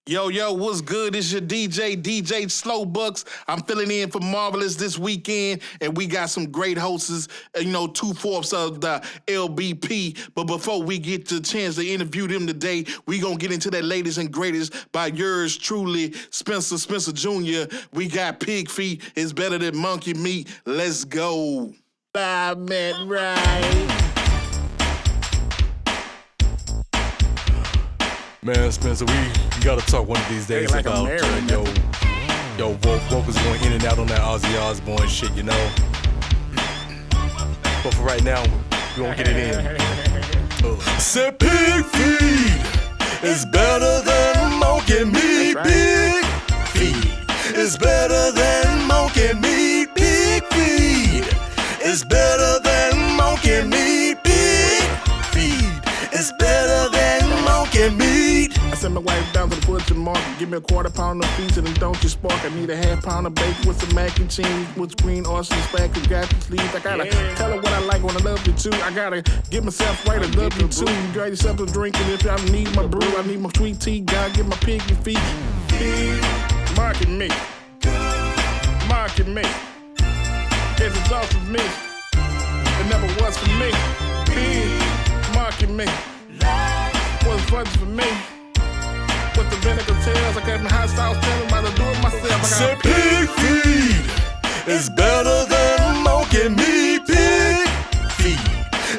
Yo, what's good? It's your DJ Slowbucks. I'm filling in for Marvelous this weekend, and we got some great hosts, 2/4 of the LBP. But before we get the chance to interview them today, we gonna get into that latest and greatest by yours truly, Spencer Jr. We got Pig Feet, it's better than monkey meat. Let's go. I meant right. Man, Spencer, we gotta talk one of these days like about vocals going in and out on that Ozzy Osbourne shit, you know. But for right now, we won't get it in. Said pig feet is better than monkey meat. Pig feet is better than monkey meat. Pig feet is better than monkey meat. Pig feet is better than monkey meat. I sent my wife down to the butcher market. Give me a quarter pound of pizza and don't you spark. I need a half pound of bacon with some mac and cheese, with green oysters, spag, and got the sleeves. I gotta tell her what I like when I love you too. I gotta get myself right, I love you too. You got yourself a drink, and if I need my brew, I need my sweet tea. Gotta get my piggy feet. Pig, market me. Market me. It's all for me. It never was for me. Pig, market me. Was fun for me. With the vinegar tails, I got my hot sauce telling about to do it myself. I got pig feet is better than monkey meat. Pig feet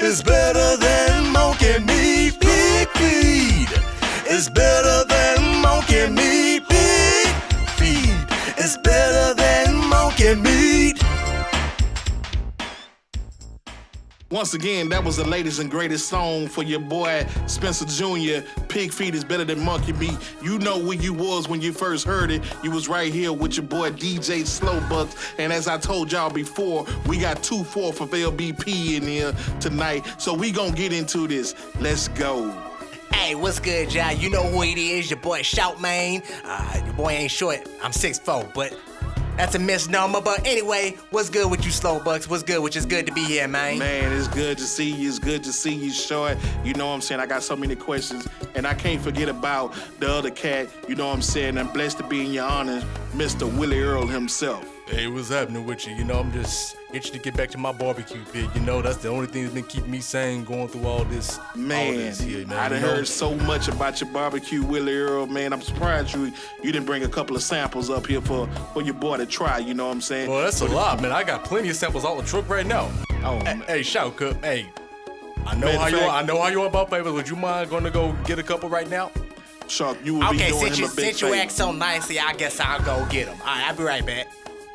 is better than monkey meat. Pig feet is better than monkey meat. Pig feet is better than monkey meat. Once again, that was the latest and greatest song for your boy Spencer Jr. Pig Feet is better than monkey meat. You know where you was when you first heard it. You was right here with your boy DJ Slowbucks. And as I told y'all before, we got 2/4 of LBP in here tonight. So we gonna get into this. Let's go. Hey, what's good, y'all? You know who it is, your boy Shout Man. Your boy ain't short, I'm 6'4", but that's a misnomer. But anyway, what's good with you, Slowbucks? What's good with you? It's good to be here, man. Man, it's good to see you. It's good to see you, Short. You know what I'm saying? I got so many questions, and I can't forget about the other cat. You know what I'm saying? I'm blessed to be in your honor, Mr. Willie Earl himself. Hey, what's happening with you? You know, I'm just itching to get back to my barbecue pit. You know, that's the only thing that's been keeping me sane going through all this. Man, I done heard so much about your barbecue, Willie Earl, man. I'm surprised you didn't bring a couple of samples up here for your boy to try, you know what I'm saying? Well, that's a lot, man. I got plenty of samples on the truck right now. Oh, hey, Shout Cup, hey. I know how you are about papers. Would you mind going to go get a couple right now? Shark, you will be doing him a big favor. Since you act so nicely, I guess I'll go get them. All right, I'll be right back.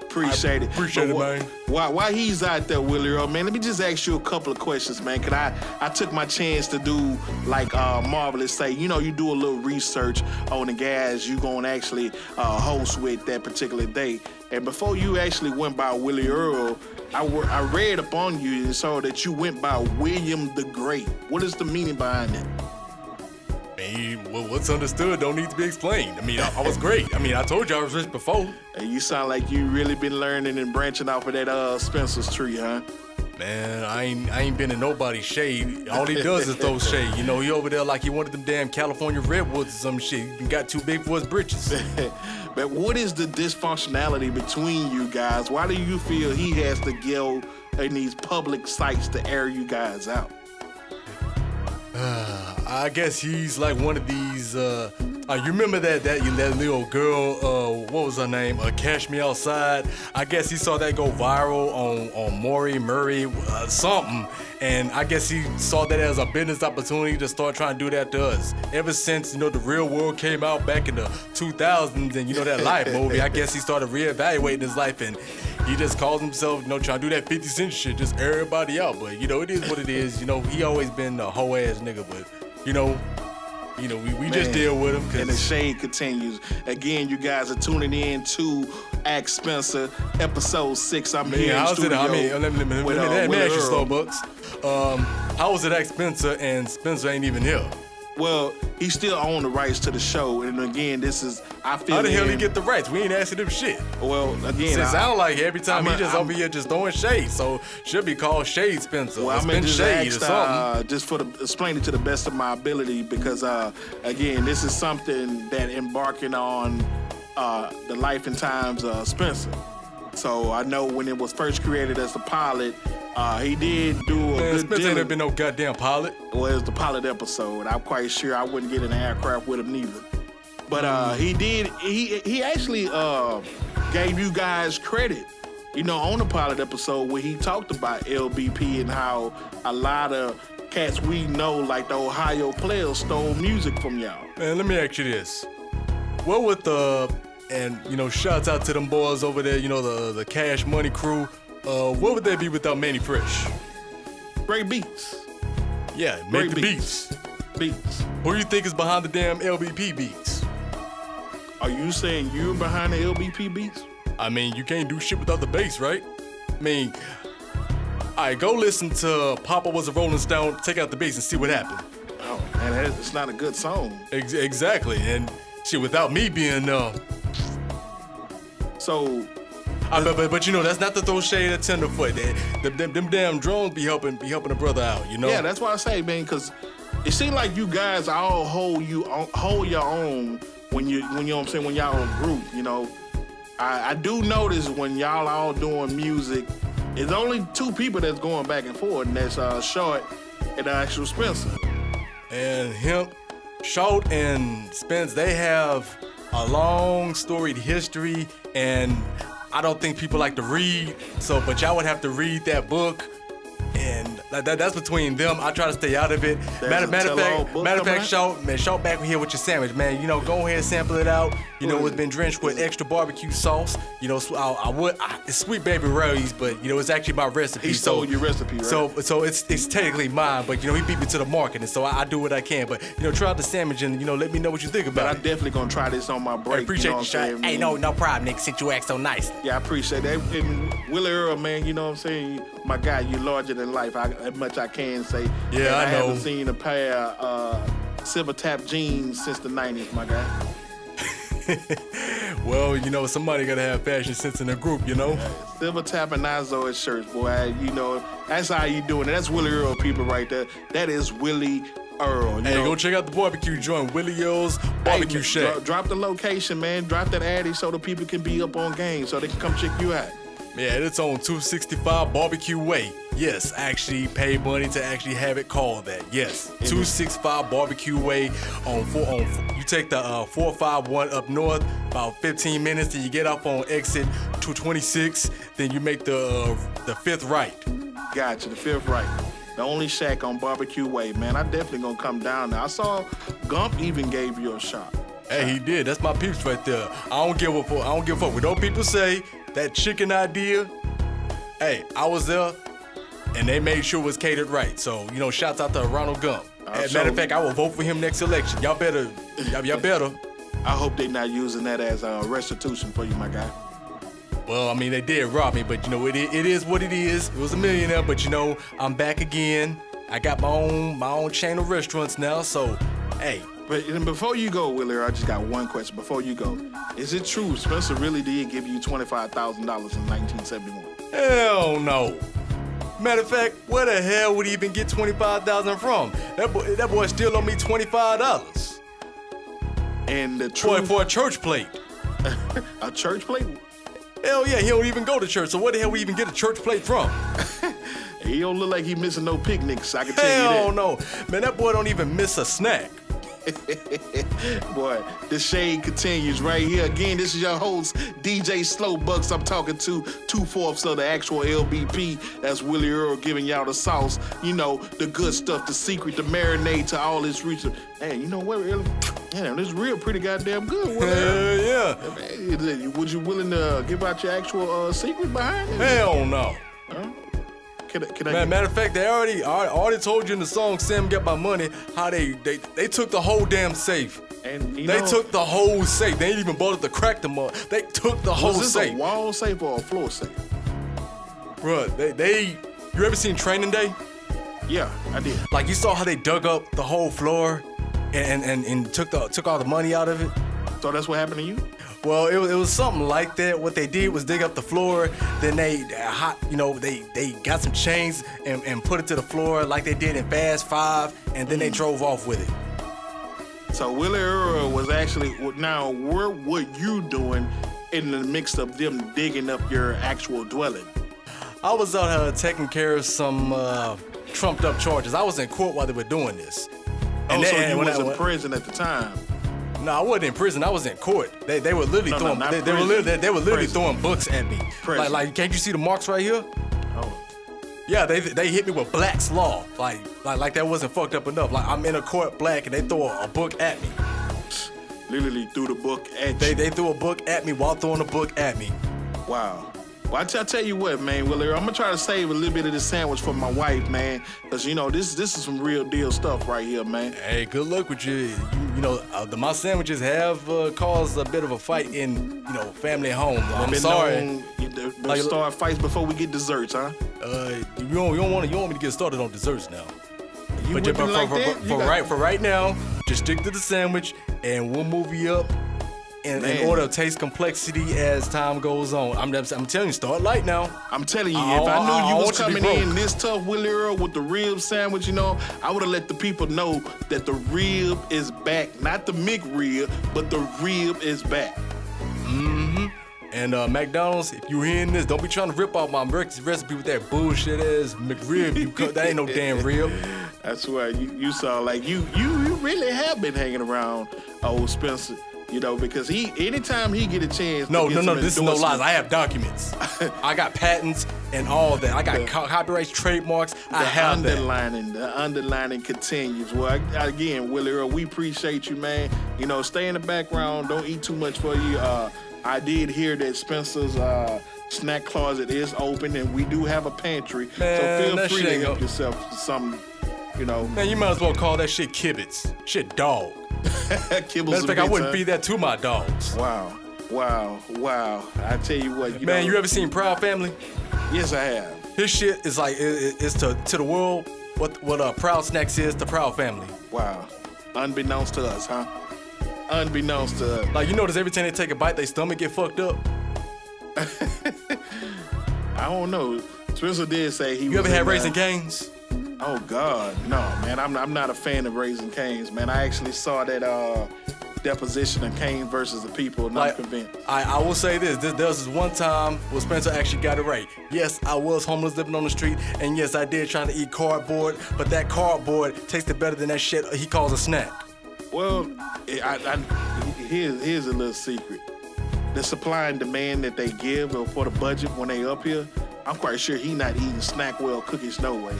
Appreciate it. Appreciate it, man. Why he's out there, Willie Earl, man, let me just ask you a couple of questions, man. Cause I took my chance to do like Marvelous say, you do a little research on the guys you gonna actually host with that particular day. And before you actually went by Willie Earl, I read up on you and saw that you went by William the Great. What is the meaning behind that? Well, what's understood don't need to be explained. I mean, I was great. I mean, I told you I was rich before. Hey, you sound like you really been learning and branching off of that Spencer's tree, huh? Man, I ain't been in nobody's shade. All he does is throw shade. He over there like he wanted them damn California redwoods or some shit. He got too big for his britches. But what is the dysfunctionality between you guys? Why do you feel he has to go in these public sites to air you guys out? I guess he's like one of these, you remember that little girl, what was her name? Cash Me Outside. I guess he saw that go viral on Murray, something. And I guess he saw that as a business opportunity to start trying to do that to us. Ever since, The Real World came out back in the 2000s and, that Life movie, I guess he started reevaluating his life and he just calls himself, trying to do that 50 Cent shit, just air everybody out. But, it is what it is. He always been a hoe ass nigga, but, we just deal with him. And the shade continues. Again, you guys are tuning in to Ask Spencer, Ep.6. I'm here in studio. Let me ask you, Slowbucks. How was it Ask Spencer and Spencer ain't even here? Well, he still owned the rights to the show, and again, this is I feel. How the hell he get the rights? We ain't asking him shit. Well, again, It sound like every time he just I'm- over here just throwing shade, so should be called Shade Spencer. Well, or I'm Spin just Shade or asked, something. just for explain it to the best of my ability, because again, this is something that embarking on the life and times of Spencer. So I know when it was first created as the pilot, he did do a Man, good Spencer deal. ain't been no goddamn pilot. Well, it was the pilot episode. I'm quite sure I wouldn't get in an aircraft with him neither. But he did. He actually gave you guys credit, on the pilot episode where he talked about LBP and how a lot of cats we know, like the Ohio players, stole music from y'all. Man, let me ask you this. What would shouts out to them boys over there, the Cash Money crew. What would they be without Manny Fresh? Great beats. Yeah, Great make the beats. Beats. Who do you think is behind the damn LBP beats? Are you saying you're behind the LBP beats? I mean, you can't do shit without the bass, right? I mean, alright, go listen to Papa Was a Rolling Stone, take out the bass and see what happened. Oh, man, it's not a good song. Exactly, and shit, without me being So, but that's not to throw shade at Tenderfoot. Them damn drones be helping a brother out, yeah, that's why I say, man, because it seems like you guys all hold your own when you know what I'm saying, when y'all in a group, I do notice when y'all all doing music, it's only two people that's going back and forth, and that's Short and actual Spencer. And him, Short and Spence, they have a long storied history, and I don't think people like to read, but y'all would have to read that book, and that's between them. I try to stay out of it. Matter of fact, Short back here with your sandwich, man. Go ahead and sample it out. It's been drenched with extra barbecue sauce. It's Sweet Baby Ray's, but it's actually my recipe. He stole your recipe, right? So it's technically mine, but he beat me to the market, and so I do what I can. But try out the sandwich and let me know what you think about But it. I'm definitely gonna try this on my break. I appreciate you, Shot. Hey, no problem, nigga. Since you act so nice. Yeah, I appreciate that. And Willie Earl, man, you know what I'm saying? My guy, you larger than life. As much I can say. Yeah, and I know. haven't seen a pair silver tap jeans since the 90s, my guy. Well, somebody gotta have fashion sense in the group, Silver tap and Nazoid shirts, boy. That's how you doing it. That's Willie Earl, people, right there. That is Willie Earl. Hey, go check out the barbecue joint, Willie Earl's Barbecue Shack. Drop the location, man. Drop that addy so the people can be up on game, so they can come check you out. Yeah, it's on 265 Barbecue Way. Yes, actually pay money to actually have it called that. Yes, 265 Barbecue Way you take the 451 up north, about 15 minutes, then you get off on exit 226, then you make the fifth right. Gotcha, the fifth right. The only shack on Barbecue Way, man. I definitely gonna come down there. I saw Gump even gave you a shot. Hey, he did. That's my peeps right there. I don't give a fuck what those people say. That chicken idea, hey, I was there, and they made sure it was catered right. So, shouts out to Ronald Gump. As a matter of fact, I will vote for him next election. Y'all better. I hope they not using that as a restitution for you, my guy. Well, I mean, they did rob me, but it is what it is. It was a millionaire, but I'm back again. I got my own chain of restaurants now, so, hey. But before you go, Willie, I just got one question. Before you go, is it true Spencer really did give you $25,000 in 1971? Hell no. Matter of fact, where the hell would he even get $25,000 from? That boy still owe me $25. And the truth for a church plate. A church plate? Hell yeah, he don't even go to church. So where the hell we even get a church plate from? He don't look like he missing no picnics. I can tell you that. Hell no, man. That boy don't even miss a snack. Boy, the shade continues right here. Again, this is your host, DJ Slowbucks. I'm talking to 2/4 of the actual LBP. That's Willie Earl giving y'all the sauce. The good stuff, the secret, the marinade to all this research. Hey, you know what, really? Damn, this is real pretty goddamn good, Willie Earl. Yeah. Hey, would you willing to give out your actual secret behind it? Hell no. Huh? Can I Matter of fact, they already told you in the song "Sam Get My Money" how they took the whole damn safe. And they took the whole safe. They ain't even bothered to crack them up. They took the whole safe. Was this safe. a wall safe or a floor safe? Bruh, you ever seen Training Day? Yeah, I did. Like, you saw how they dug up the whole floor and took all the money out of it. So that's what happened to you? Well, it was something like that. What they did was dig up the floor. Then they got some chains and put it to the floor like they did in Fast 5, and then they drove off with it. So Willie Earl was actually, now what were you doing in the mix of them digging up your actual dwelling? I was out here taking care of some trumped up charges. I was in court while they were doing this. So you was in prison at the time? No, I wasn't in prison. I was in court. They were literally throwing books at me. Like, can't you see the marks right here? Oh. Yeah, they hit me with Black's Law. Like that wasn't fucked up enough. Like, I'm in a court black and they throw a book at me. Literally threw the book at you. They threw a book at me while throwing a book at me. Wow. Well, I tell you what, man, Willie, I'm gonna try to save a little bit of this sandwich for my wife, man, because you know this is some real deal stuff right here, man. Hey, good luck with you. You know, my sandwiches have caused a bit of a fight in family homes. I'm sorry. Start fights before we get desserts, huh? You don't want me to get started on desserts now. For right now, just stick to the sandwich, and we'll move you up in order of taste complexity as time goes on. I'm telling you, start light now. I'm telling you, if I knew you was coming in this tough, Willie Earl, with the rib sandwich, I would have let the people know that the rib is back. Not the McRib, but the rib is back. Mm-hmm. And McDonald's, if you're hearing this, don't be trying to rip off my recipe with that bullshit ass McRib. That ain't no damn rib. That's why you sound like you really have been hanging around old Spencer. Because anytime he get a chance. No, this is no lies. I have documents. I got patents and all that. I got copyrights, trademarks. The underlining continues. Well, again, Willie Earl, we appreciate you, man. Stay in the background. Don't eat too much for you. I did hear that Spencer's snack closet is open, and we do have a pantry. Man, so feel free to help yourself to some, Man, you might as well call that shit kibitz. Shit dog. Matter of fact, I wouldn't feed that to my dogs. Wow. I tell you what, man, you ever seen Proud Family? Yes, I have. His shit is like it's to the world what Proud Snacks is to Proud Family. Wow. Unbeknownst to us, huh? Unbeknownst to us. Like, notice every time they take a bite, their stomach get fucked up. I don't know. Spencer did say he. You ever had Raising Cane's? Oh God, no, man. I'm not a fan of Raising Cane's, man. I actually saw that deposition of Kane versus the People, and I'm convinced. I will say this. There was this one time where Spencer actually got it right. Yes, I was homeless living on the street, and yes, I did trying to eat cardboard, but that cardboard tasted better than that shit he calls a snack. Well, here's a little secret. The supply and demand that they give for the budget when they up here, I'm quite sure he not eating Snackwell cookies no way.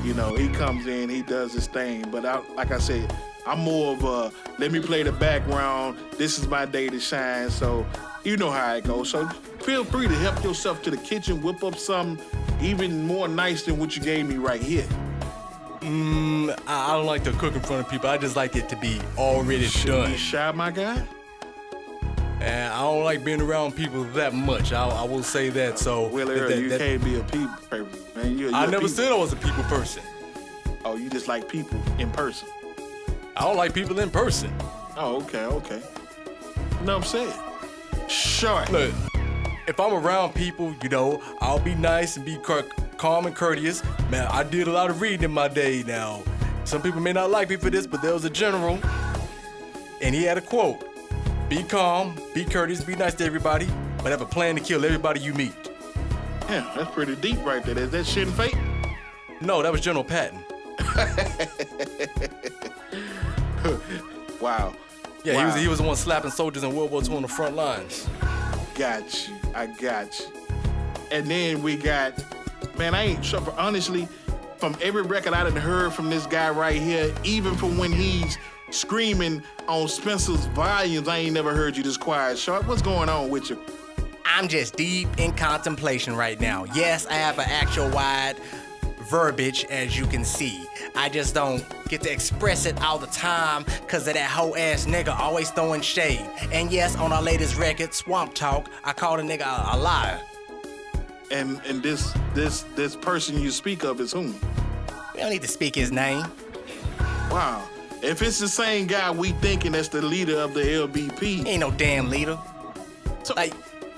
He comes in, he does his thing. But like I said, I'm more of a, let me play the background. This is my day to shine. So you know how it goes. So feel free to help yourself to the kitchen, whip up something even more nice than what you gave me right here. I don't like to cook in front of people. I just like it to be already done. You shy, my guy? And I don't like being around people that much. I will say that. So Willie, you can't be a people person, man. I never said I was a people person. Oh, you just like people in person? I don't like people in person. Oh, okay. You know what I'm saying? Sure. Look, if I'm around people, I'll be nice and be calm and courteous. Man, I did a lot of reading in my day now. Some people may not like me for this, but there was a general, and he had a quote. Be calm, be courteous, be nice to everybody, but have a plan to kill everybody you meet. Yeah, that's pretty deep right there. Is that shit and fate? No, that was General Patton. Wow. Yeah, wow. He was the one slapping soldiers in World War II on the front lines. Got you. I got you. And then we got, man, I ain't sure, honestly, from every record I done heard from this guy right here, even from when he's screaming on Spencer's volumes, I ain't never heard you this quiet. Sharp, what's going on with you? I'm just deep in contemplation right now. Yes, I have an actual wide verbiage, as you can see. I just don't get to express it all the time because of that hoe ass nigga always throwing shade. And yes, on our latest record, Swamp Talk, I called a nigga a liar. And this person you speak of is whom? We don't need to speak his name. Wow. If it's the same guy we thinking that's the leader of the LBP, Ain't no damn leader. so Like,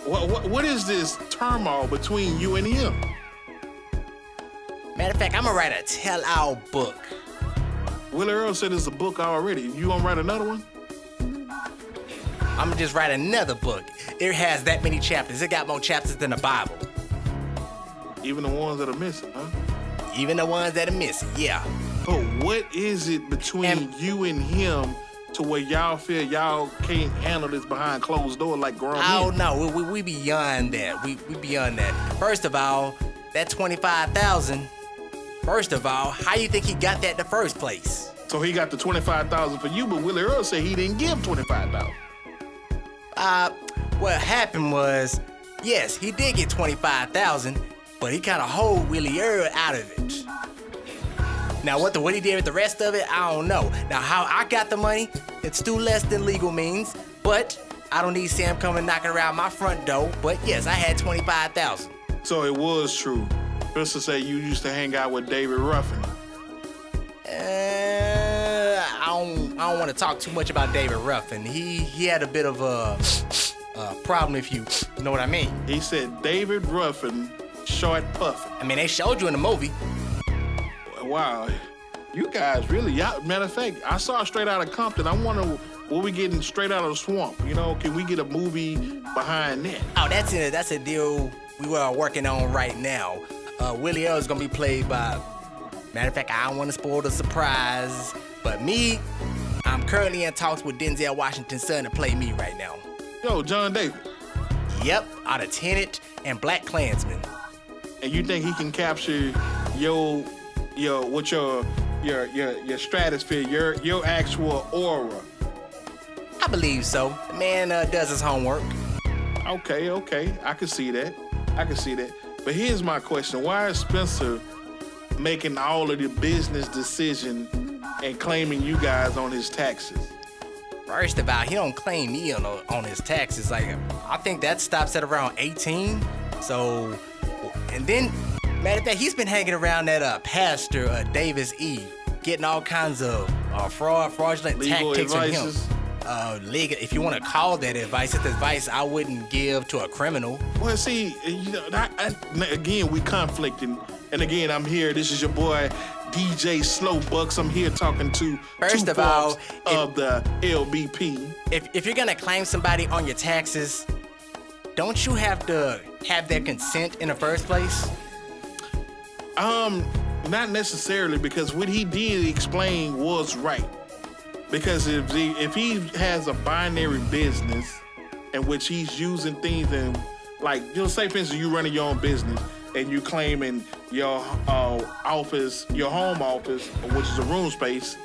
what is this turmoil between you and him? matter of fact, I'm gonna write a tell-all book. Willie Earl said there's a book already. You gonna write another one? I'm gonna just write another book. It has that many chapters. It got more chapters than the Bible. Even the ones that are missing, huh? Even the ones that are missing, yeah. But what is it between you and him to where y'all feel y'all can't handle this behind closed doors like grown Oh men? no, we beyond that. We beyond that. First of all, that 25,000. First of all, how you think he got that in the first place? So he got the 25,000 for you, but Willie Earl said he didn't give 25,000. What happened was, yes, he did get 25,000, but he kind of hold Willie Earl out of it. Now, what he did with the rest of it, I don't know. Now, how I got the money, it's still less than legal means, but I don't need Sam coming knocking around my front door. But yes, I had 25,000. So it was true. Spencer said you used to hang out with David Ruffin. I don't want to talk too much about David Ruffin. He had a bit of a problem, if you know what I mean. He said David Ruffin, short puffin. I mean, they showed you in the movie. Wow, you guys really, matter of fact, I saw Straight Outta Compton. I wonder what we getting Straight Outta the Swamp. You know, can we get a movie behind that? Oh, that's a deal we are working on right now. Willie Earl is gonna be played by. Matter of fact, I don't want to spoil the surprise, but me, I'm currently in talks with Denzel Washington's son to play me right now. Yo, John David. Yep, out of Tenet and Black Klansman. And you think he can capture your stratosphere, your actual aura? I believe so. The man does his homework. Okay, I can see that. But here's my question: why is Spencer making all of the business decision and claiming you guys on his taxes? First of all, he don't claim me on his taxes. Like, I think that stops at around 18. So, and then, matter of fact, he's been hanging around that pastor Davis E, getting all kinds of fraudulent Legal tactics from him. advices? Legal, if you want to call that advice, it's advice I wouldn't give to a criminal. Well, see, you know, again, we conflicting. And again, I'm here. This is your boy, DJ Slowbucks. I'm here talking to First two of all, parts of the LBP. If you're gonna claim somebody on your taxes, don't you have to have their consent in the first place? Not necessarily, because what he did explain was right. Because if he has a binary business in which he's using things and, like, you know, say for instance, you running your own business and you claiming your office, your home office, which is a room space,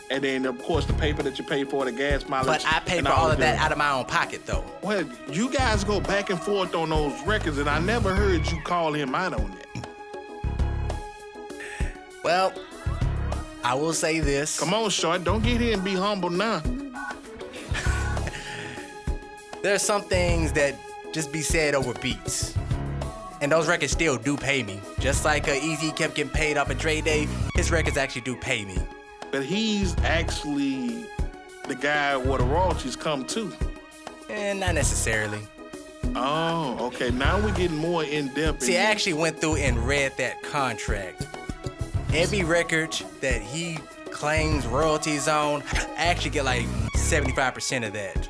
and then of course the paper that you pay for, the gas mileage. But I pay and for all of that that out of my own pocket, though. Well, you guys go back and forth on those records, and I never heard you call him out on that. Well, I will say this. Come on, Short, don't get here and be humble now. There's some things that just be said over beats. And those records still do pay me. Just like Easy kept getting paid off of Dre Day, his records actually do pay me. But he's actually the guy where the royalties come to. And not necessarily. Oh, okay. Now we're getting more in depth. See, I actually went through and read that contract. Every record that he claims royalties on, I actually get like 75% of that.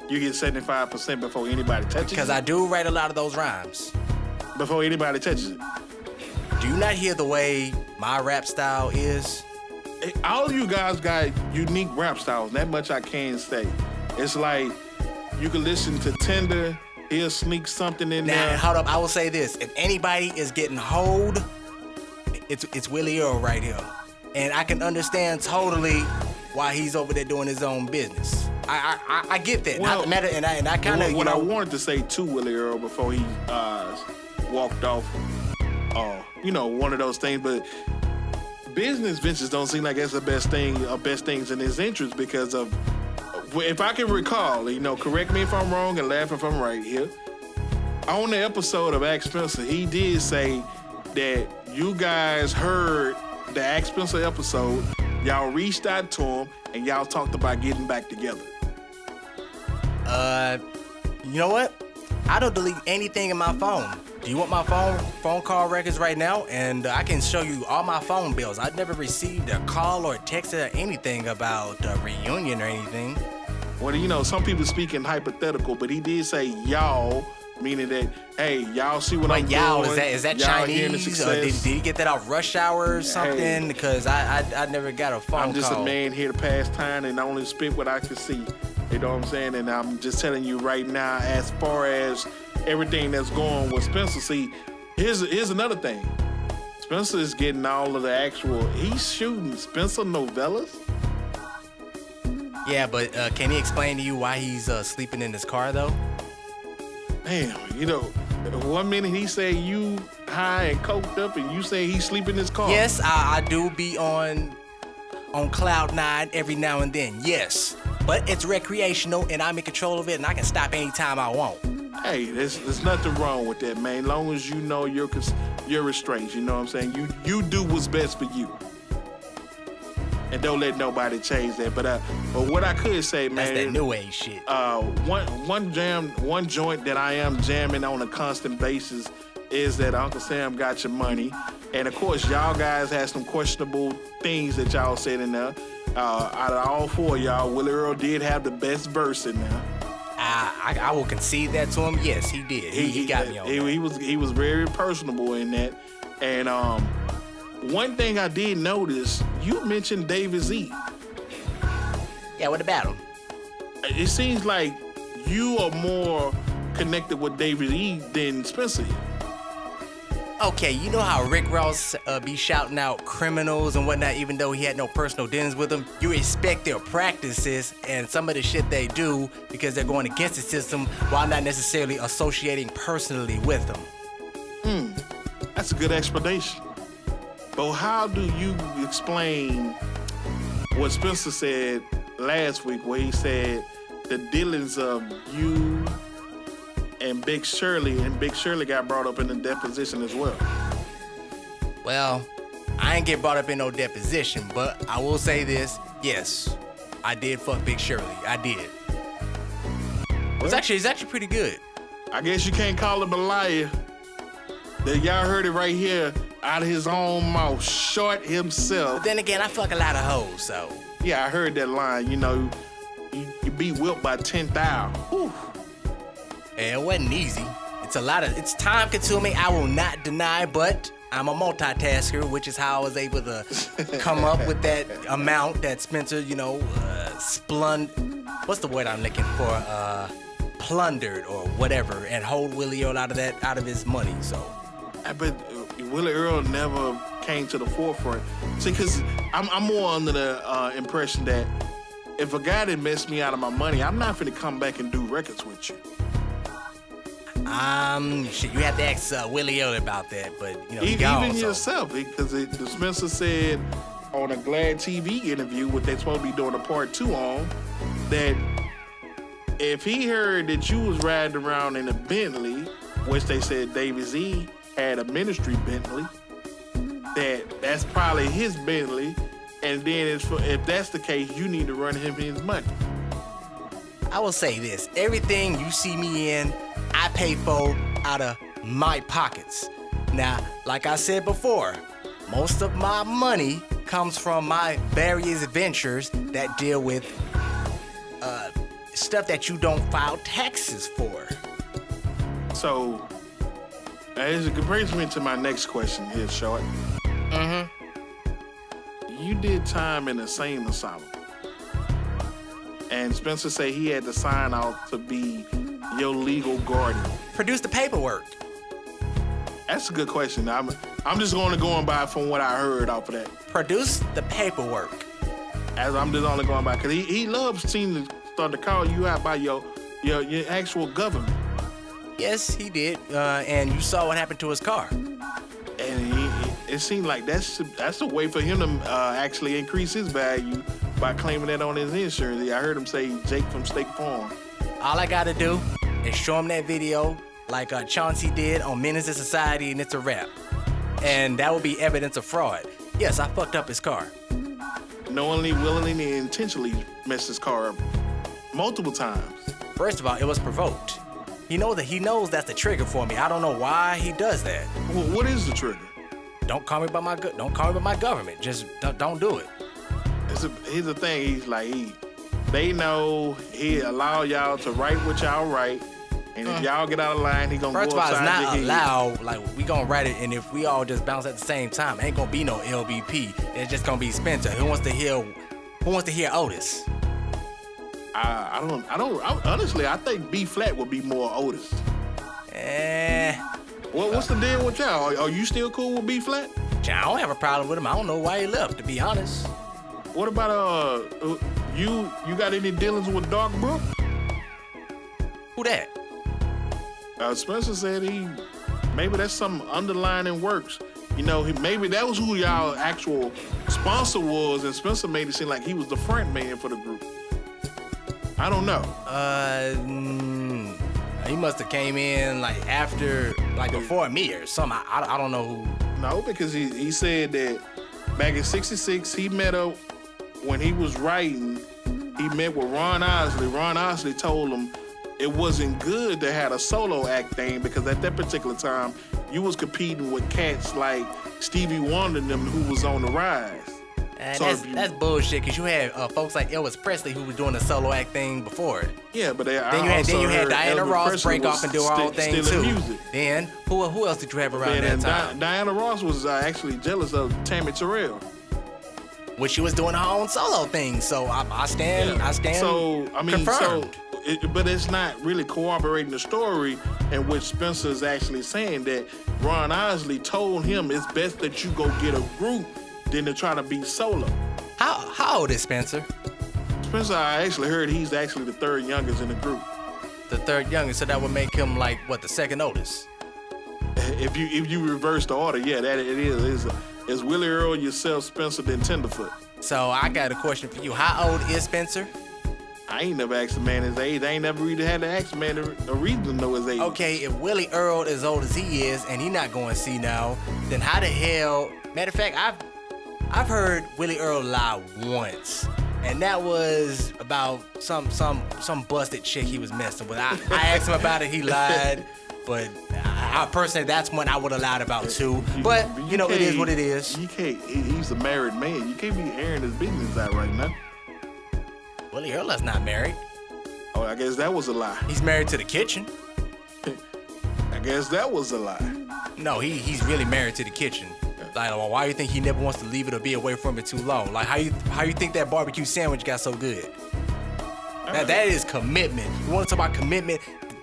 You get 75% before anybody touches Because it? I do write a lot of those rhymes. Before anybody touches it. Do you not hear the way my rap style is? All of you guys got unique rap styles. That much I can say. It's like you can listen to Tinder, he'll sneak something in Now, there. hold up, I will say this. If anybody is getting hold, it's Willie Earl right here. And I can understand totally why he's over there doing his own business. I get that. Well, Not the matter, and I kind of, what I wanted to say to Willie Earl before he walked off, one of those things, but business ventures don't seem like that's the best things in his interest, because of, if I can recall, correct me if I'm wrong and laugh if I'm right here, on the episode of Ask Spencer, he did say that you guys heard the Ask Spencer episode, y'all reached out to him and y'all talked about getting back together? You know what? I don't delete anything in my phone. Do you want my phone call records right now? And I can show you all my phone bills. I've never received a call or text or anything about a reunion or anything. Well, you know, some people speak in hypothetical, but he did say y'all, meaning that, hey, y'all see what I'm y'all, doing. is that Y'all hearing the Chinese? Or did success. he get that off rush hour or something? Hey. Because I never got a phone call. I'm just a man here to pass time and only spit what I can see. You know what I'm saying? And I'm just telling you right now, as far as everything that's going with Spencer, see, here's another thing. Spencer is getting all of the actual, he's shooting Spencer novellas. Yeah, but can he explain to you why he's sleeping in his car, though? Damn, you know, 1 minute he say you high and coked up and you say he sleep in his car. Yes, I do be on cloud nine every now and then, yes. But it's recreational and I'm in control of it and I can stop anytime I want. Hey, there's nothing wrong with that, man. Long as you know your restraints, you know what I'm saying? You do what's best for you. And don't let nobody change that. But what I could say, man, That's that new age shit. One joint that I am jamming on a constant basis is that Uncle Sam Got Your Money. And of course, y'all guys had some questionable things that y'all said in there. Out of all four of y'all, Willie Earl did have the best verse in there. I will concede that to him. Yes, he did. He got me on that. He was very personable in that. And one thing I did notice, you mentioned David Z. Yeah, what about him? It seems like you are more connected with David E than Spencer is. Okay, you know how Rick Ross be shouting out criminals and whatnot, even though he had no personal dealings with them? You respect their practices and some of the shit they do because they're going against the system while not necessarily associating personally with them. That's a good explanation. But how do you explain what Spencer said last week where he said the dealings of you and Big Shirley got brought up in the deposition as well? Well, I ain't get brought up in no deposition, but I will say this. Yes, I did fuck Big Shirley. I did. It's actually pretty good. I guess you can't call him a liar. That y'all heard it right here out of his own mouth. Short himself. But then again, I fuck a lot of hoes, so. Yeah, I heard that line. You know, you be whipped by 10,000. Whew. And it wasn't easy. It's time consuming, I will not deny, but I'm a multitasker, which is how I was able to come up with that amount that Spencer, what's the word I'm looking for? Plundered or whatever, and hold Willie Earl out of his money, so. But Willie Earl never came to the forefront. See, because I'm more under the impression that if a guy that messed me out of my money, I'm not finna come back and do records with you. Shit, you have to ask Willie Earl about that, but he gone, even so. yourself, because the Spencer said on a Glad TV interview, what they're supposed to be doing a part 2 on, that if he heard that you was riding around in a Bentley, which they said David Z had a ministry Bentley, that's probably his Bentley, and then if that's the case, you need to run him his money. I will say this, everything you see me in, I pay for out of my pockets. Now, like I said before, most of my money comes from my various ventures that deal with stuff that you don't file taxes for. So, it brings me to my next question here, Short. You did time in the same asylum. And Spencer said he had to sign off to be your legal guardian. Produce the paperwork. That's a good question. I'm just going to go by from what I heard off of that. Produce the paperwork. As I'm just only going by, because he loves to start to call you out by your actual government. Yes, he did. And you saw what happened to his car. And it seemed like that's a way for him to actually increase his value by claiming that on his insurance. I heard him say Jake from State Farm. All I gotta do is show him that video like Chauncey did on Menace to Society, and it's a wrap. And that would be evidence of fraud. Yes, I fucked up his car. knowingly, willingly, and intentionally messed his car up multiple times. First of all, it was provoked. He knows that's the trigger for me. I don't know why he does that. Well, what is the trigger? Don't call me by my government. Just don't do it. Here's the thing. He's like they know he allow y'all to write what y'all write, and if y'all get out of line, he gonna First go of all, it's upside not your head. allowed. Like, we gonna write it, and if we all just bounce at the same time, ain't gonna be no LBP. It's just gonna be Spencer. Who wants to hear Otis? I don't. Honestly, I think B flat would be more Otis. What's the deal with y'all? Are you still cool with B flat? I don't have a problem with him. I don't know why he left, to be honest. What about you got any dealings with Dark Brook? Who that? Spencer said maybe that's some underlining works. You know, maybe that was who y'all actual sponsor was, and Spencer made it seem like he was the front man for the group. I don't know. He must have came in before me or something. I don't know who. No, because he said that back in '66 he met up when he was writing. He met with Ron Osley. Ron Osley told him it wasn't good to have a solo act thing because at that particular time you was competing with cats like Stevie Wonder and them who was on the rise. That's bullshit, because you had folks like Elvis Presley who was doing the solo act thing before it. Yeah, but then you had Diana Elvis Ross Presley break off and do her own thing too. Music. Then who else did you have around that time? Diana Ross was actually jealous of Tammy Terrell. Which she was doing her own solo thing, so I stand. So I mean, confirmed. But it's not really corroborating the story in which Spencer is actually saying that Ron Osley told him it's best that you go get a group than to try to be solo. How old is Spencer? Spencer, I actually heard he's actually the third youngest in the group. The third youngest, so that would make him the second oldest. If you reverse the order, yeah, that it is. It's Willie Earl, yourself, Spencer, then Tenderfoot. So I got a question for you. How old is Spencer? I ain't never asked a man his age. I ain't never really had to ask a man a reason to know his age. Okay, if Willie Earl is as old as he is and he not going to see now, then how the hell? Matter of fact, I've heard Willie Earl lie once, and that was about some busted chick he was messing with. I asked him about it, he lied, but I personally, that's one I would have lied about too. But it is what it is. You can't. He's a married man. You can't be airing his business out right now. Willie Earl is not married. Oh, I guess that was a lie. He's married to the kitchen. I guess that was a lie. No, he's really married to the kitchen. Like, well, why do you think he never wants to leave it or be away from it too long? Like, how you think that barbecue sandwich got so good? That is commitment. You want to talk about commitment?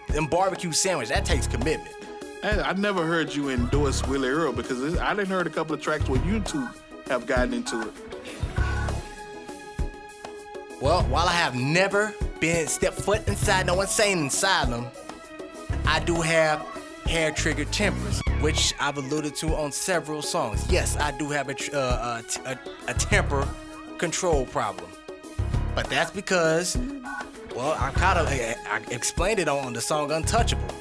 Them barbecue sandwich, that takes commitment. I never heard you endorse Willie Earl because I didn't heard a couple of tracks where you two have gotten into it. Well, while I have never stepped foot inside no insane asylum, I do have hair-triggered tempers, which I've alluded to on several songs. Yes, I do have a temper control problem, but that's because, well, I explained it on the song Untouchable.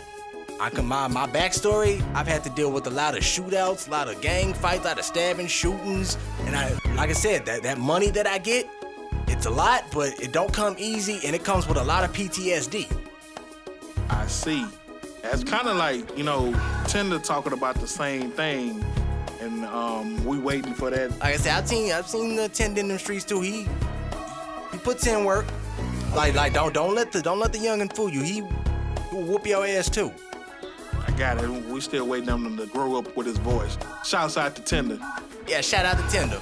My backstory, I've had to deal with a lot of shootouts, a lot of gang fights, a lot of stabbing, shootings, and like I said, that money that I get, it's a lot, but it don't come easy, and it comes with a lot of PTSD. I see. That's kind of like, Tinder talking about the same thing, and we waiting for that. Like I said, I've seen the Tinder in the streets too. He puts in work. Like don't let the youngin' fool you. He will whoop your ass too. I got it. We still waiting on him to grow up with his voice. Shouts out to Tinder. Yeah, shout out to Tinder.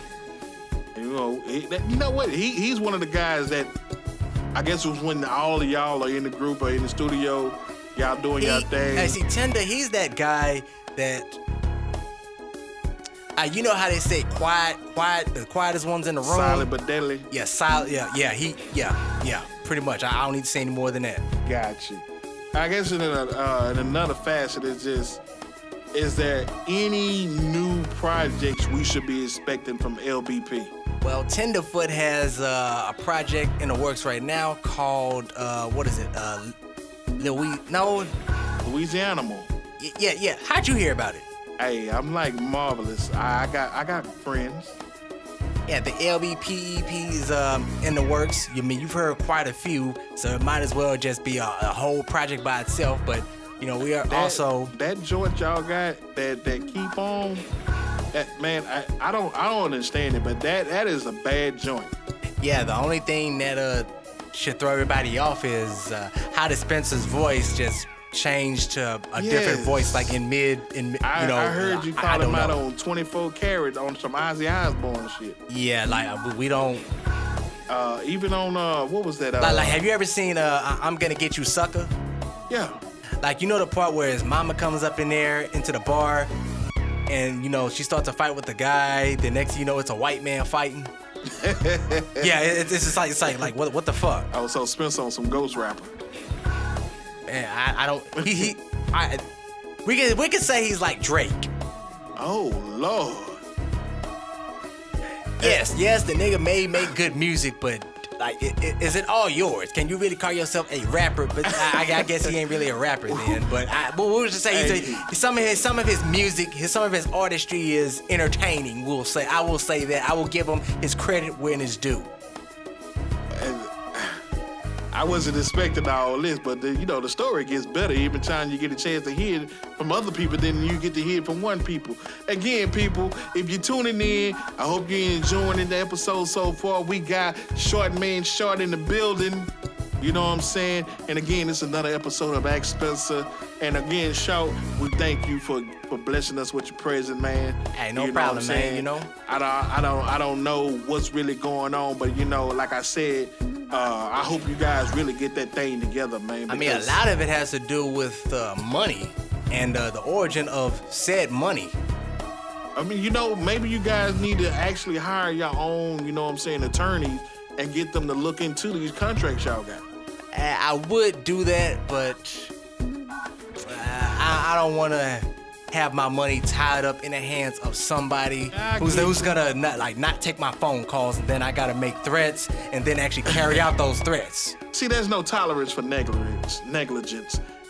You know what? He's one of the guys that I guess it was when all of y'all are in the group or in the studio, y'all doing y'all thing. Hey, see, Tinder, he's that guy that, you know how they say quiet, the quietest ones in the room. Silent but deadly. Yeah, silent. Yeah. Pretty much. I don't need to say any more than that. Gotcha. I guess in another facet is there any new projects we should be expecting from LBP? Well, Tenderfoot has a project in the works right now called, what is it? Louisiana. Yeah. How'd you hear about it? Hey, I'm like marvelous. I got friends. Yeah, the LBP EP is in the works. You've heard quite a few, so it might as well just be a whole project by itself. But we are also that joint y'all got that keep on. That man, I don't understand it, but that is a bad joint. Yeah, the only thing that should throw everybody off is how Spencer's voice just changed to a different voice, like in mid. I heard you call him out on 24 Karat on some Ozzy Osbourne shit. Yeah, like we don't. Even on what was that? Like, have you ever seen I'm Gonna Get You Sucker? Yeah. Like, the part where his mama comes up in there into the bar, and she starts to fight with the guy. The next thing you know, it's a white man fighting. Yeah, it's just like what the fuck? Oh, so Spencer on some ghost rapper. Man, I don't. We can say he's like Drake. Oh Lord. Yes, the nigga may make good music, but like, is it all yours? Can you really call yourself a rapper? But I guess he ain't really a rapper then. But we'll just say some of his music, some of his artistry is entertaining. I will say that. I will give him his credit when it's due. I wasn't expecting all this, but the story gets better every time you get a chance to hear it from other people than you get to hear it from one people. Again, people, if you're tuning in, I hope you're enjoying the episode so far. We got Short Man Short in the building. You know what I'm saying? And again, it's another episode of Ask Spencer. And again, Short, we thank you for blessing us with your presence, man. Hey, no problem, man. I don't know what's really going on, but like I said, I hope you guys really get that thing together, man. A lot of it has to do with money and the origin of said money. Maybe you guys need to actually hire your own, attorneys and get them to look into these contracts y'all got. I would do that, but I don't want to have my money tied up in the hands of somebody who's gonna not take my phone calls, and then I gotta make threats and then actually carry out those threats. See, there's no tolerance for negligence.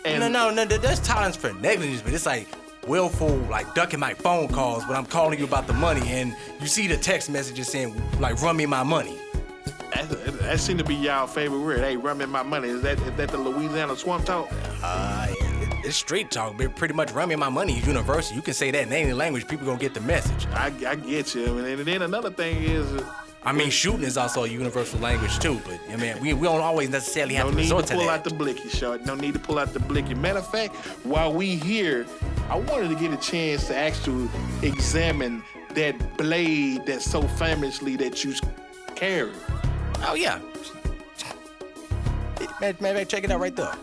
And no, there's tolerance for negligence, but it's like willful, like ducking my phone calls when I'm calling you about the money, and you see the text messages saying like, run me my money. That seemed to be y'all favorite word. Hey, run me my money. Is that the Louisiana swamp talk? It's street talk, but pretty much run me my money is universal. You can say that in any language, people gonna get the message. I get you. And then another thing is... shooting is also a universal language too, but we don't always necessarily have to resort to that. No need to pull out the blicky, Short. No need to pull out the blicky. Matter of fact, while we here, I wanted to get a chance to actually examine that blade that's so famously that you carry. Oh, yeah. Maybe check it out right there.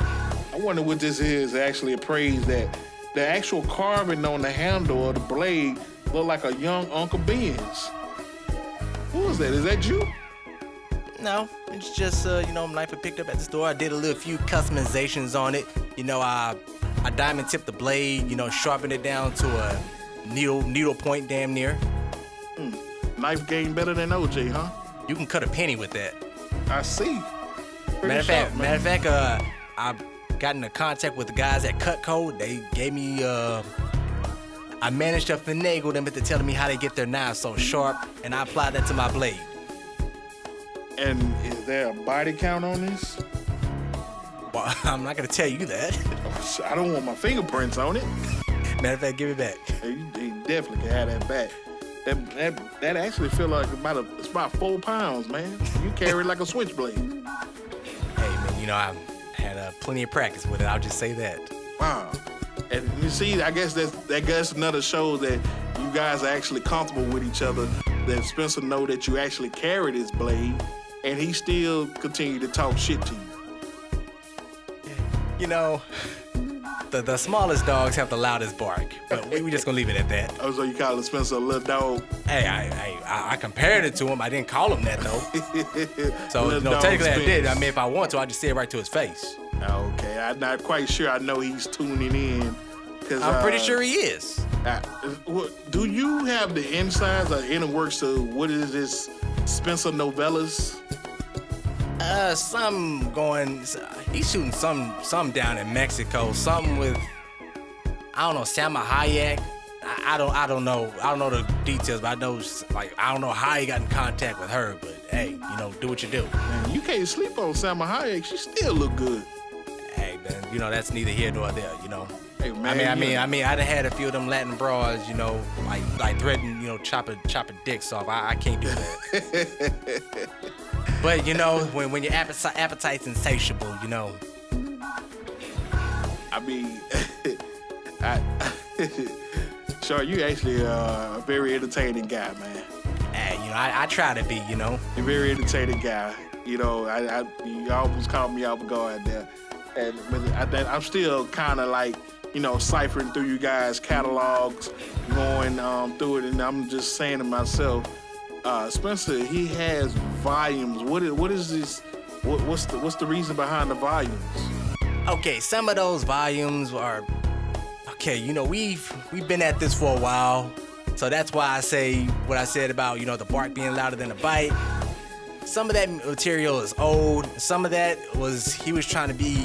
I wonder what this is actually appraised that the actual carving on the handle of the blade look like a young Uncle Ben's. Who is that? Is that you? No, it's just, knife I picked up at the store. I did a few customizations on it. I diamond tipped the blade, sharpened it down to a needle point damn near. Knife game better than OJ, huh? You can cut a penny with that. I see. Matter of fact, I got into contact with the guys at Cutco. They gave me, I managed to finagle them into telling me how they get their knives so sharp, and I applied that to my blade. And is there a body count on this? Well, I'm not gonna tell you that. I don't want my fingerprints on it. Matter of fact, give it back. You definitely can have that back. That actually feel like it's about 4 pounds, man. You carry it like a switchblade. Hey, man, I had plenty of practice with it. I'll just say that. Wow. And you see, I guess that's another show that you guys are actually comfortable with each other. That Spencer know that you actually carry this blade, and he still continue to talk shit to you. The smallest dogs have the loudest bark, but we just gonna leave it at that. Oh, so you call Spencer a little dog? Hey, I compared it to him. I didn't call him that though. So technically I did. If I want to, I just say it right to his face. Okay, I'm not quite sure. I know he's tuning in. I'm pretty sure he is. Do you have the insides or inner works of what is this Spencer Novellas? He's shooting some down in Mexico. Something with, I don't know, Salma Hayek. I don't know the details, but I know I don't know how he got in contact with her, but hey, do what you do. Man, you can't sleep on Salma Hayek. She still look good. Hey man, that's neither here nor there. Hey man, I mean, I done had a few of them Latin bras, like threading, chopping dicks off. I can't do that. But when your appetite's insatiable, I mean, Sure, you actually a very entertaining guy, man. Hey, I try to be, You're a very entertaining guy. You almost caught me off guard there. And I'm still kind of like, ciphering through you guys' catalogs, going through it, and I'm just saying to myself, Spencer, he has volumes. What is this? What's the reason behind the volumes? Okay, some of those volumes are okay. We've been at this for a while, so that's why I say what I said about the bark being louder than a bite. Some of that material is old. Some of that he was trying to be,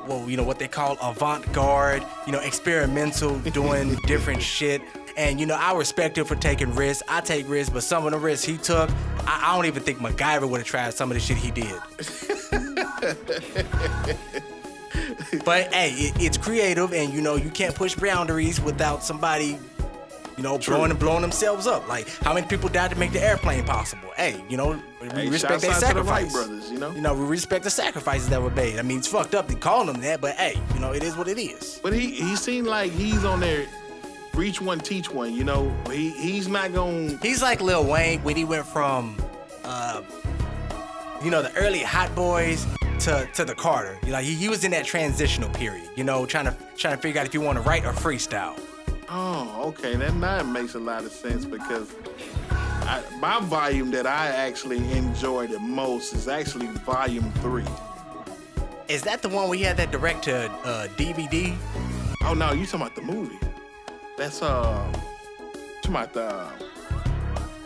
what they call avant-garde, experimental, doing different shit. And, I respect him for taking risks. I take risks, but some of the risks he took, I don't even think MacGyver would have tried some of the shit he did. But, hey, it's creative, and, you can't push boundaries without somebody, blowing themselves up. Like, how many people died to make the airplane possible? Hey, we respect their sacrifice. To the Wright brothers, we respect the sacrifices that were made. I mean, it's fucked up to call them that, but hey, it is what it is. But he seemed like he's on there, reach one, teach one. He's not going. He's like Lil Wayne when he went from, the early Hot Boys to the Carter. He was in that transitional period. Trying to figure out if you want to write or freestyle. Oh, okay. That makes a lot of sense because my volume that I actually enjoy the most is actually volume 3. Is that the one where he had that direct to DVD? Oh no, you talking about the movie? That's talking about the.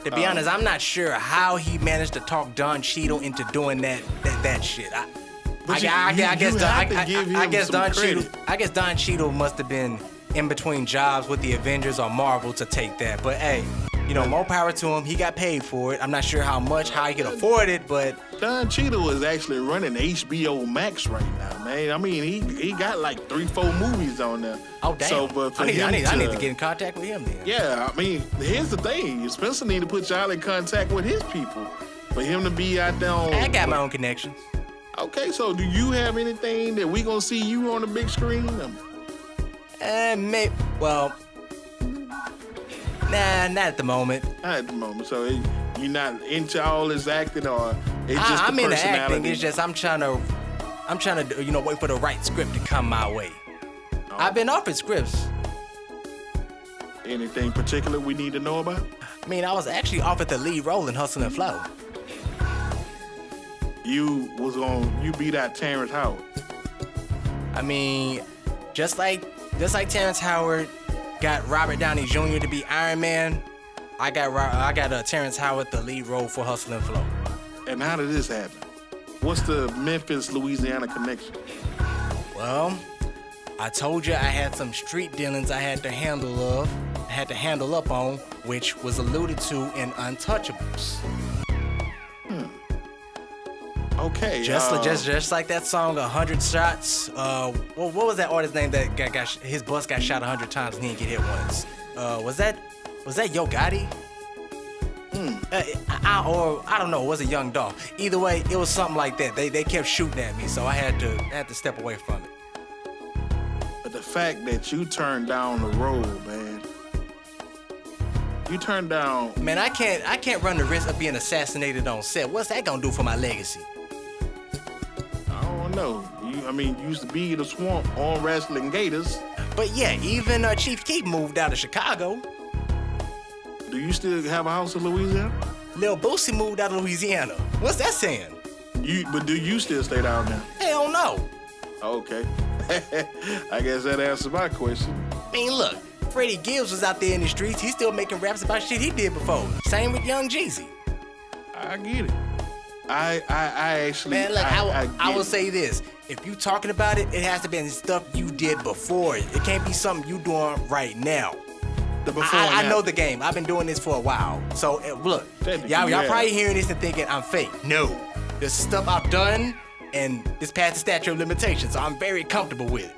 To be honest, I'm not sure how he managed to talk Don Cheadle into doing that shit. I guess Don Cheadle must have been in between jobs with the Avengers or Marvel to take that. But hey, more power to him. He got paid for it. I'm not sure how he could afford it, but Don Cheadle is actually running HBO Max right now, man. I mean, he got like 3-4 movies on there. Oh damn! So, but for I need to get in contact with him then. Yeah, I mean, here's the thing: Spencer need to put y'all in contact with his people for him to be out there. I got my own connections. Okay, so do you have anything that we gonna see you on the big screen? Well, nah, not at the moment. Not at the moment. So you're not into all this acting, or it's just I'm the into personality? acting. It's just I'm trying to wait for the right script to come my way. Oh. I've been offered scripts. Anything particular we need to know about? I mean, I was actually offered the lead role in Hustle and Flow. You beat out Terrence Howard. I mean, just like Terrence Howard got Robert Downey Jr. to be Iron Man, I got Terrence Howard the lead role for Hustle and Flow. And how did this happen? What's the Memphis, Louisiana connection? Well, I told you I had some street dealings I had to handle up on, which was alluded to in Untouchables. Okay. Just like that song, 100 Shots. What was that artist's name that got his bus got shot 100 times and he didn't get hit once? Was that Yo Gotti? I don't know. Was it Young Dolph? Either way, it was something like that. They kept shooting at me, so I had to step away from it. But the fact that you turned down the role, man. You turned down. Man, I can't run the risk of being assassinated on set. What's that gonna do for my legacy? I don't know. You used to be in the swamp on Wrestling Gators. But yeah, even Chief Keef moved out of Chicago. Do you still have a house in Louisiana? Lil Boosie moved out of Louisiana. What's that saying? But do you still stay down there? Hell no. Okay. I guess that answers my question. I mean, look, Freddie Gibbs was out there in the streets. He's still making raps about shit he did before. Same with Young Jeezy. I get it. I actually. Man, look, I will say this. If you talking about it, it has to be stuff you did before. It can't be something you doing right now. The before and I know after. the game. I've been doing this for a while. So look, Technically, y'all yeah. probably hearing this and thinking I'm fake. No, there's stuff I've done, and it's past the statute of limitations. So I'm very comfortable with it.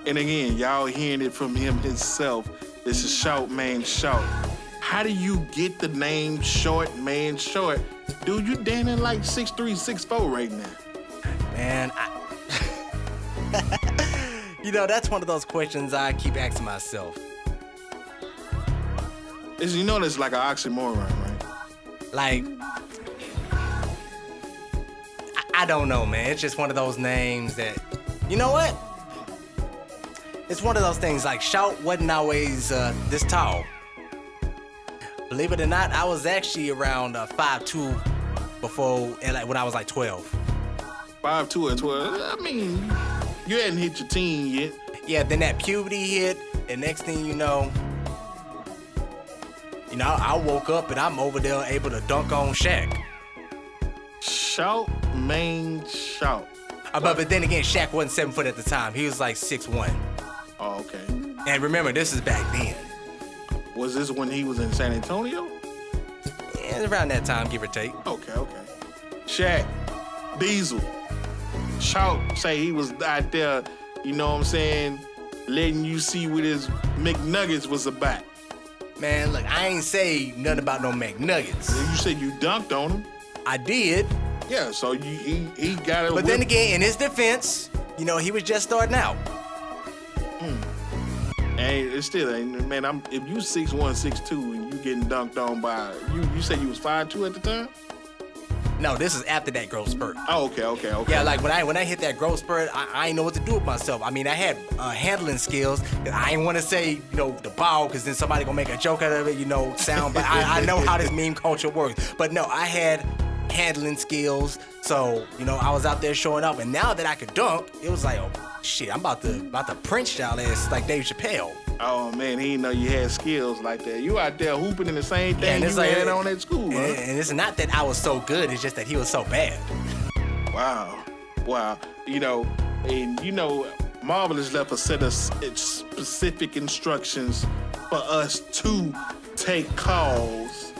And again, y'all hearing it from him himself. This is Short Man Short. How do you get the name Short Man Short? Dude, you damn near like 6'3", 6'4" right now. Man, you know, that's one of those questions I keep asking myself. You know that's like an oxymoron, right? Like, I don't know, man. It's just one of those names that, you know what? It's one of those things like Shout wasn't always this tall. Believe it or not, I was actually around 5'2" before, when I was like 12. 5'2" and 12. I mean, you hadn't hit your teen yet. Yeah, then that puberty hit, and next thing you know, I woke up and I'm over there able to dunk on Shaq. Short Man Short. But then again, Shaq wasn't 7 foot at the time. He was like 6'1". Oh, okay. And remember, this is back then. Was this when he was in San Antonio? Yeah, around that time, give or take. Okay. Shaq, Diesel, Short say he was out there, you know what I'm saying, letting you see what his McNuggets was about. Man, look, I ain't say nothing about no McNuggets. You said you dunked on him. I did. Yeah, so he got it. But then again, in his defense, he was just starting out. And it still ain't, man. If you 6'1", 6'2", and you getting dunked on by you said you was 5'2" at the time. No, this is after that growth spurt. Oh, okay. Yeah, like when I hit that growth spurt, I ain't know what to do with myself. I mean, I had handling skills. I ain't want to say, the ball, because then somebody gonna make a joke out of it, sound. But I know how this meme culture works. But no, I had handling skills. So, I was out there showing up. And now that I could dunk, it was like, oh, shit, I'm about to Prince y'all ass like Dave Chappelle. Oh, man, he didn't know you had skills like that. You out there hooping in the same thing and you had on at school, huh? And it's not that I was so good, it's just that he was so bad. Wow. Marvelous left a set of specific instructions for us to take calls.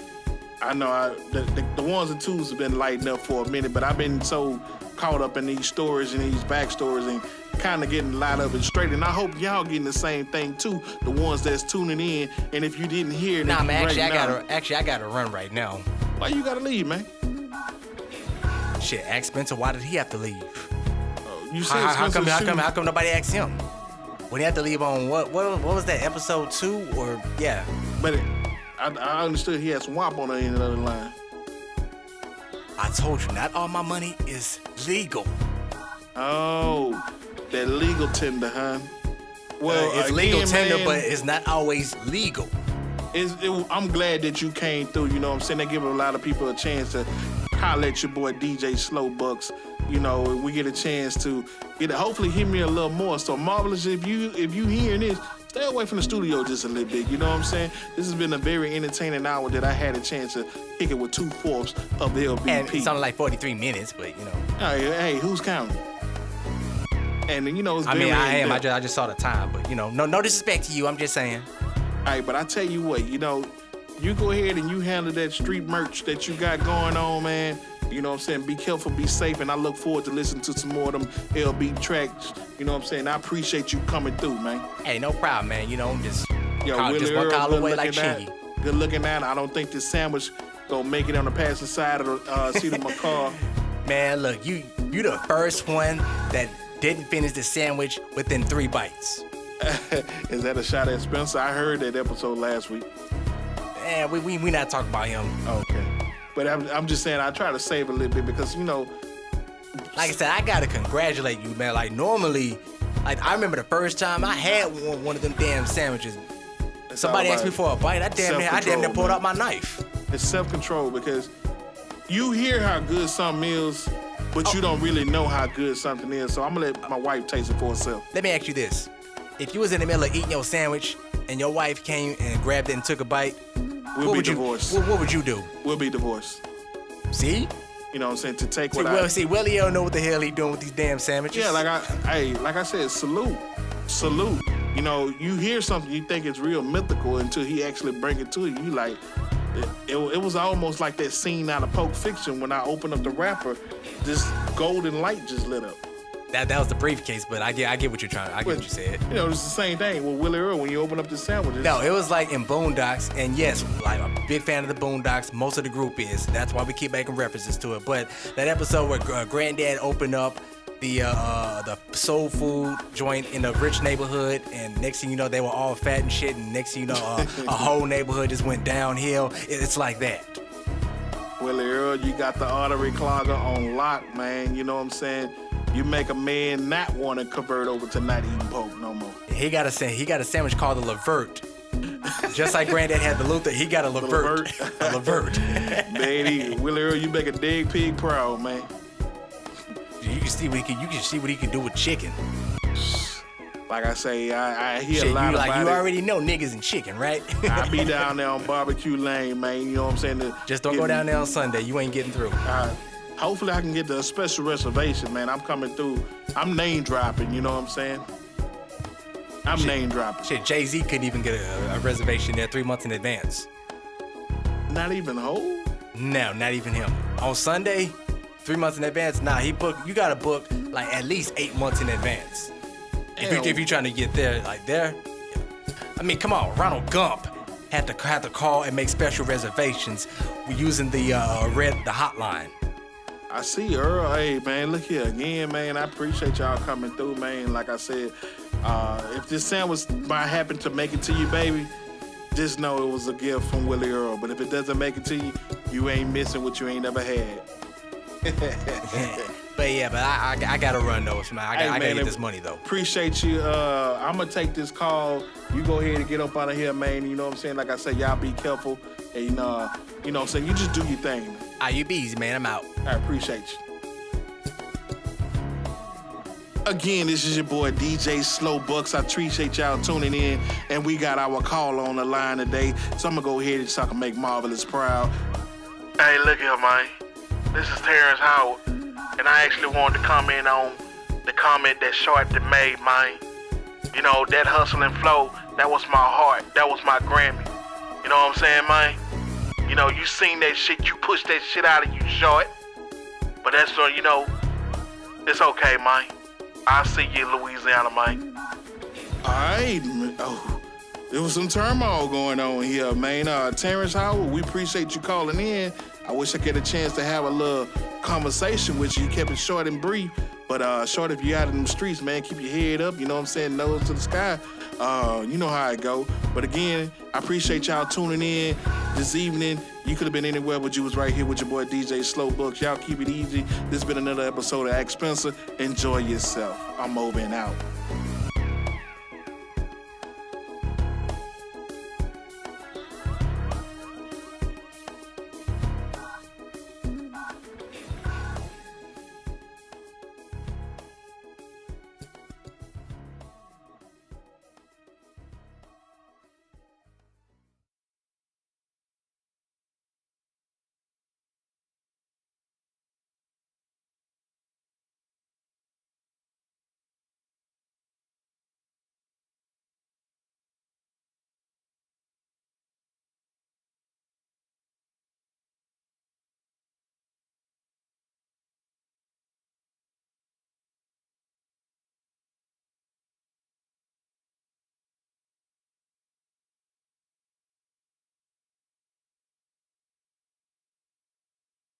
I know the ones and twos have been lighting up for a minute, but I've been so caught up in these stories and these backstories and kind of getting a lot of it straight. And I hope y'all getting the same thing too, the ones that's tuning in. And if you didn't hear, nah, man, I gotta run right now. Why you gotta leave, man? Shit, ask Spencer, why did he have to leave? You said How come nobody asked him? Would he have to leave on what was that, episode 2 or yeah? But I understood he had swamp on the end of the line. I told you, not all my money is legal. Oh, that legal tender, huh? Well, it's again, legal tender, man, but it's not always legal. I'm glad that you came through, you know what I'm saying? They give a lot of people a chance to holler at your boy DJ Slowbucks. We get a chance to hopefully hear me a little more. So Marvelous, if you hearing this, stay away from the studio just a little bit, you know what I'm saying? This has been a very entertaining hour that I had a chance to kick it with 2/4 of LBP. And it's only like 43 minutes, but Hey, who's counting? And it's I very mean, I am. in-depth. I just saw the time, but no disrespect to you. I'm just saying. All right, but I tell you what, you go ahead and you handle that street merch that you got going on, man. You know what I'm saying? Be careful, be safe, and I look forward to listening to some more of them LB tracks. You know what I'm saying? I appreciate you coming through, man. Hey, no problem, man. Just Willie just one Earl, call good away like looking at. Chingy. Good looking at. I don't think this sandwich gonna make it on the passing side of the seat of my car. Man, look, you the first one that didn't finish the sandwich within 3 bites. Is that a shot at Spencer? I heard that episode last week. Man, we not talking about him. Okay. But I'm just saying I try to save a little bit because, like I said, I gotta congratulate you, man. Like normally, I remember the first time I had one of them damn sandwiches. Somebody asked me for a bite. I damn near pulled out my knife. It's self-control because you hear how good something is, but you don't really know how good something is. So I'm gonna let my wife taste it for herself. Let me ask you this. If you was in the middle of eating your sandwich and your wife came and grabbed it and took a bite, We'll be divorced. What would you do? We'll be divorced. See? You know what I'm saying? To take Willie don't know what the hell he doing with these damn sandwiches. Yeah, like I said, salute. You you know, you hear something, you think it's real mythical until he actually bring it to you. You like, it was almost like that scene out of Pulp Fiction when I opened up the wrapper, this golden light just lit up. That was the briefcase, but I get what you're trying. I get what you said. You know, it's the same thing with Willie Earl when you open up the sandwich. No, it was like in Boondocks, and yes, like I'm a big fan of the Boondocks. Most of the group is. That's why we keep making references to it. But that episode where Granddad opened up the soul food joint in a rich neighborhood, and next thing you know, they were all fat and shit, and next thing you know, a whole neighborhood just went downhill. It's like that. Willie Earl, you got the artery clogger on lock, man. You know what I'm saying? You make a man not want to convert over to not eating pork no more. He got a sandwich called the Levert. Just like Granddad had the Luther, he got a Levert. A Levert. Man, Willie Earl, you make a dig pig proud, man. You can see what he can do with chicken. Like I say, I hear Shit, a lot about you it. already know niggas and chicken, right? I be down there on Barbecue Lane, man. You know what I'm saying? Just don't go down there on Sunday. You ain't getting through. Hopefully I can get the special reservation, man. I'm coming through. I'm name dropping, you know what I'm saying? I'm name dropping. Shit, Jay-Z couldn't even get a reservation there 3 months in advance. Not even Hov? No, not even him. On Sunday, 3 months in advance, nah, you gotta book like at least 8 months in advance. If you're trying to get there, like there. I mean, come on, Ronald Gump had to call and make special reservations using the hotline. I see Earl. Hey, man, look here again, man. I appreciate y'all coming through, man. Like I said, if this sandwich might happen to make it to you, baby, just know it was a gift from Willie Earl. But if it doesn't make it to you, you ain't missing what you ain't never had. But I gotta run though, man. I gotta get this money though. Appreciate you. I'm gonna take this call. You go ahead and get up out of here, man. You know what I'm saying? Like I said, y'all be careful. And you know what I'm saying? You just do your thing, man. You be easy, man. I'm out. I appreciate you. Again, this is your boy DJ Slowbucks. I appreciate y'all tuning in, and we got our call on the line today. So I'm gonna go ahead and so I can make Marvelous proud. Hey, look here, man. This is Terrence Howard, and I actually wanted to comment on the comment that Shorty made, man. You know, that hustle and flow, that was my heart. That was my Grammy. You know what I'm saying, man? You know, you seen that shit, you pushed that shit out of you, Short. But that's, you know, it's okay, man. I'll see you in Louisiana, man. All right. Oh, there was some turmoil going on here, man. Terrence Howard, we appreciate you calling in. I wish I get a chance to have a little conversation with you. You kept it short and brief. But, Short, if you're out in them streets, man, keep your head up. You know what I'm saying? Nose to the sky. You know how it go. But again, I appreciate y'all tuning in this evening. You could have been anywhere, but you was right here with your boy DJ Slowbucks. Y'all keep it easy. This has been another episode of Ask Spencer. Enjoy yourself. I'm over and out.